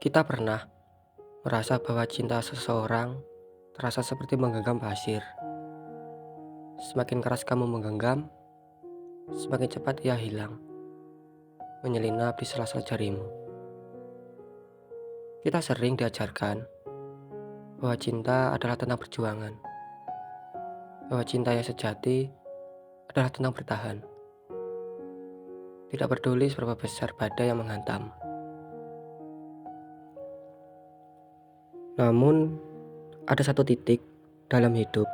Kita pernah merasa bahwa cinta seseorang terasa seperti menggenggam pasir. Semakin keras kamu menggenggam, semakin cepat ia hilang, menyelinap di sela-sela jarimu. Kita sering diajarkan bahwa cinta adalah tentang perjuangan, bahwa cinta yang sejati adalah tentang bertahan, tidak peduli seberapa besar badai yang menghantam. Namun, ada satu titik dalam hidup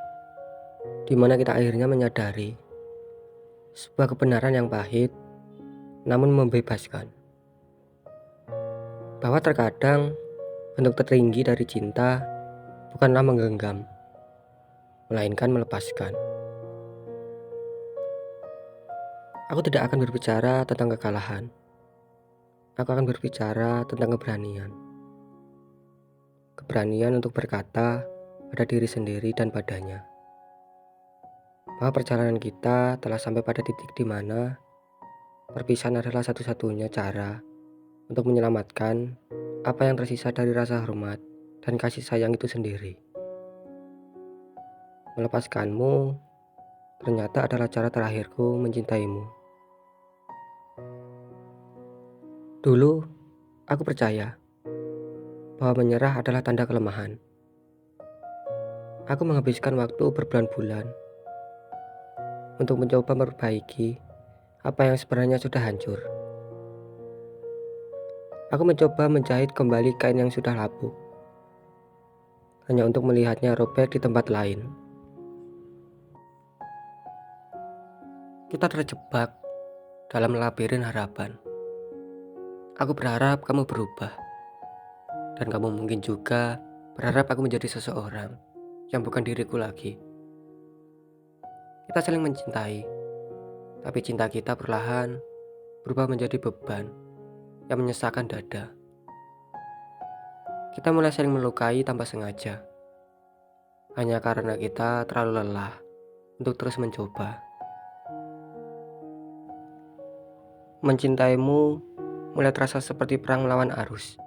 di mana kita akhirnya menyadari sebuah kebenaran yang pahit namun membebaskan, bahwa terkadang bentuk tertinggi dari cinta bukanlah menggenggam, melainkan melepaskan. Aku tidak akan berbicara tentang kekalahan. Aku akan berbicara tentang keberanian. Keberanian untuk berkata pada diri sendiri dan padanya bahwa perjalanan kita telah sampai pada titik di mana perpisahan adalah satu-satunya cara untuk menyelamatkan apa yang tersisa dari rasa hormat dan kasih sayang itu sendiri. Melepaskanmu ternyata adalah cara terakhirku mencintaimu. Dulu, aku percaya bahwa menyerah adalah tanda kelemahan. Aku menghabiskan waktu berbulan-bulan untuk mencoba memperbaiki apa yang sebenarnya sudah hancur. Aku mencoba menjahit kembali kain yang sudah lapuk, hanya untuk melihatnya robek di tempat lain. Kita terjebak dalam labirin harapan. Aku berharap kamu berubah, dan kamu mungkin juga berharap aku menjadi seseorang yang bukan diriku lagi. Kita saling mencintai, tapi cinta kita perlahan berubah menjadi beban yang menyesakkan dada. Kita mulai saling melukai tanpa sengaja, hanya karena kita terlalu lelah untuk terus mencoba. Mencintaimu mulai terasa seperti perang melawan arus.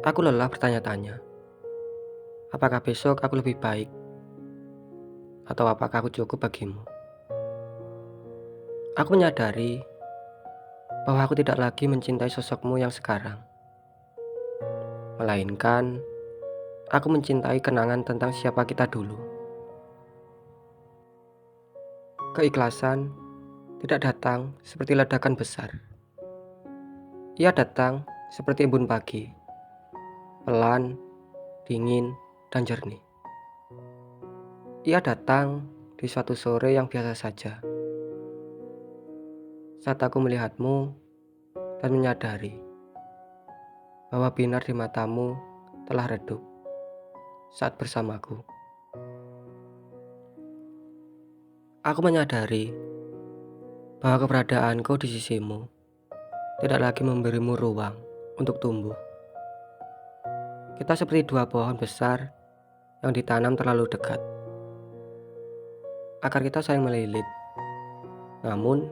Aku lelah bertanya-tanya, apakah besok aku lebih baik? Atau apakah aku cukup bagimu? Aku menyadari bahwa aku tidak lagi mencintai sosokmu yang sekarang, melainkan aku mencintai kenangan tentang siapa kita dulu. Keikhlasan tidak datang seperti ledakan besar. Ia datang seperti embun pagi, pelan, dingin, dan jernih. Ia datang di suatu sore yang biasa saja. Saat aku melihatmu dan menyadari bahwa binar di matamu telah redup saat bersamaku. Aku menyadari bahwa keberadaanku di sisimu tidak lagi memberimu ruang untuk tumbuh. Kita seperti dua pohon besar yang ditanam terlalu dekat. Akar kita saling melilit, namun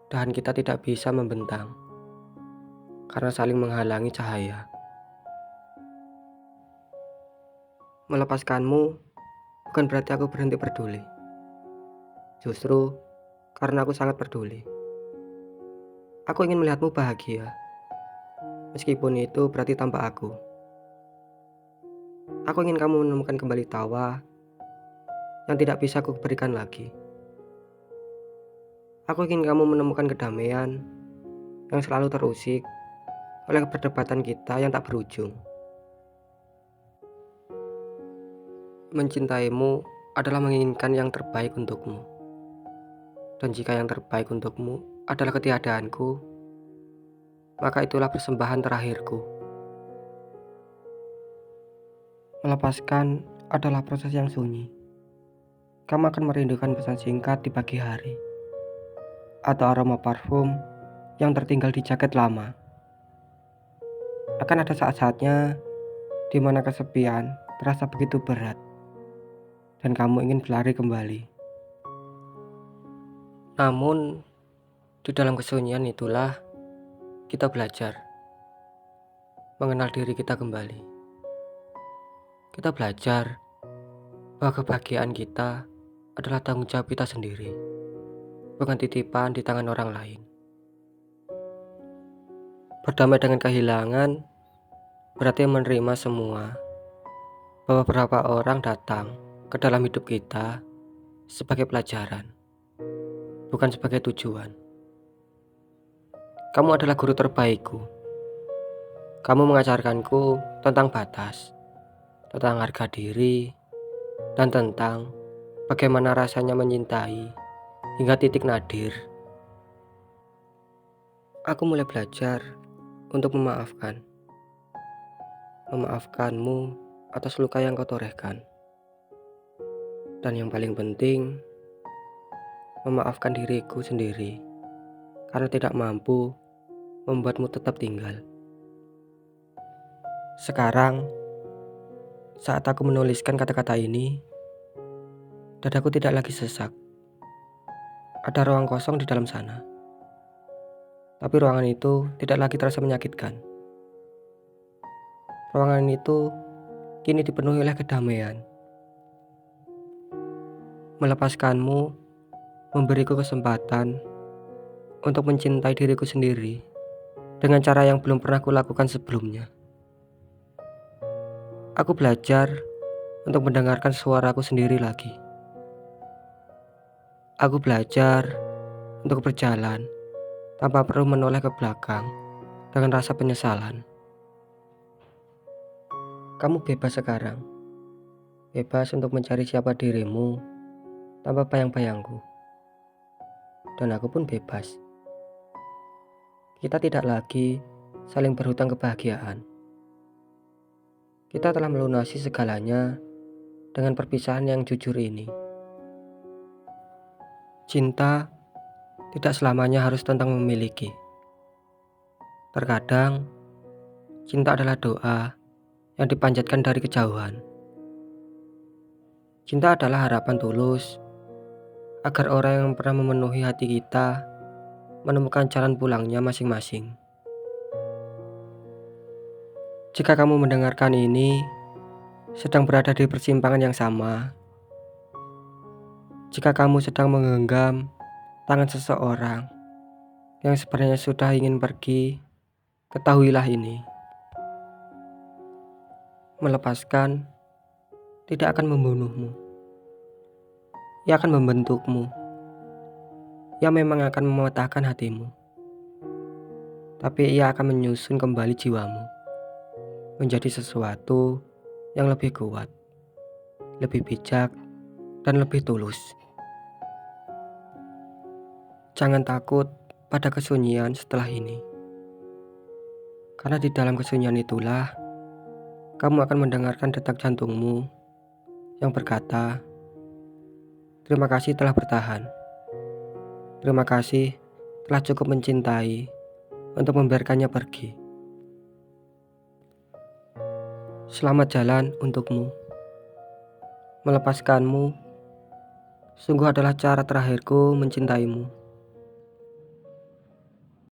dahan kita tidak bisa membentang karena saling menghalangi cahaya. Melepaskanmu bukan berarti aku berhenti peduli. Justru karena aku sangat peduli. Aku ingin melihatmu bahagia, meskipun itu berarti tanpa aku. Aku ingin kamu menemukan kembali tawa yang tidak bisa aku berikan lagi. Aku ingin kamu menemukan kedamaian yang selalu terusik oleh perdebatan kita yang tak berujung. Mencintaimu adalah menginginkan yang terbaik untukmu. Dan jika yang terbaik untukmu adalah ketiadaanku, maka itulah persembahan terakhirku. Melepaskan adalah proses yang sunyi. Kamu akan merindukan pesan singkat di pagi hari, atau aroma parfum yang tertinggal di jaket lama. Akan ada saat-saatnya di mana kesepian terasa begitu berat, dan kamu ingin berlari kembali. Namun, di dalam kesunyian itulah kita belajar mengenal diri kita kembali. Kita belajar bahwa kebahagiaan kita adalah tanggung jawab kita sendiri, bukan titipan di tangan orang lain. Berdamai dengan kehilangan berarti menerima semua, bahwa beberapa orang datang ke dalam hidup kita sebagai pelajaran, bukan sebagai tujuan. Kamu adalah guru terbaikku. Kamu mengajarkanku tentang batas, tentang harga diri, dan tentang bagaimana rasanya mencintai hingga titik nadir. Aku mulai belajar untuk memaafkan. Memaafkanmu atas luka yang kau torehkan. Dan yang paling penting, memaafkan diriku sendiri karena tidak mampu membuatmu tetap tinggal. Sekarang, saat aku menuliskan kata-kata ini, dadaku tidak lagi sesak. Ada ruang kosong di dalam sana. Tapi ruangan itu tidak lagi terasa menyakitkan. Ruangan itu kini dipenuhi oleh kedamaian. Melepaskanmu memberiku kesempatan untuk mencintai diriku sendiri dengan cara yang belum pernah kulakukan sebelumnya. Aku belajar untuk mendengarkan suaraku sendiri lagi. Aku belajar untuk berjalan tanpa perlu menoleh ke belakang dengan rasa penyesalan. Kamu bebas sekarang. Bebas untuk mencari siapa dirimu tanpa bayang-bayangku. Dan aku pun bebas. Kita tidak lagi saling berhutang kebahagiaan. Kita telah melunasi segalanya dengan perpisahan yang jujur ini. Cinta tidak selamanya harus tentang memiliki. Terkadang, cinta adalah doa yang dipanjatkan dari kejauhan. Cinta adalah harapan tulus agar orang yang pernah memenuhi hati kita menemukan jalan pulangnya masing-masing. Jika kamu mendengarkan ini, sedang berada di persimpangan yang sama, jika kamu sedang menggenggam tangan seseorang yang sebenarnya sudah ingin pergi, ketahuilah ini. Melepaskan tidak akan membunuhmu. Ia akan membentukmu. Ia memang akan mematahkan hatimu. Tapi ia akan menyusun kembali jiwamu menjadi sesuatu yang lebih kuat, lebih bijak, dan lebih tulus. Jangan takut pada kesunyian setelah ini. Karena di dalam kesunyian itulah kamu akan mendengarkan detak jantungmu yang berkata, "Terima kasih telah bertahan. Terima kasih telah cukup mencintai untuk membiarkannya pergi." Selamat jalan untukmu. Melepaskanmu sungguh adalah cara terakhirku mencintaimu.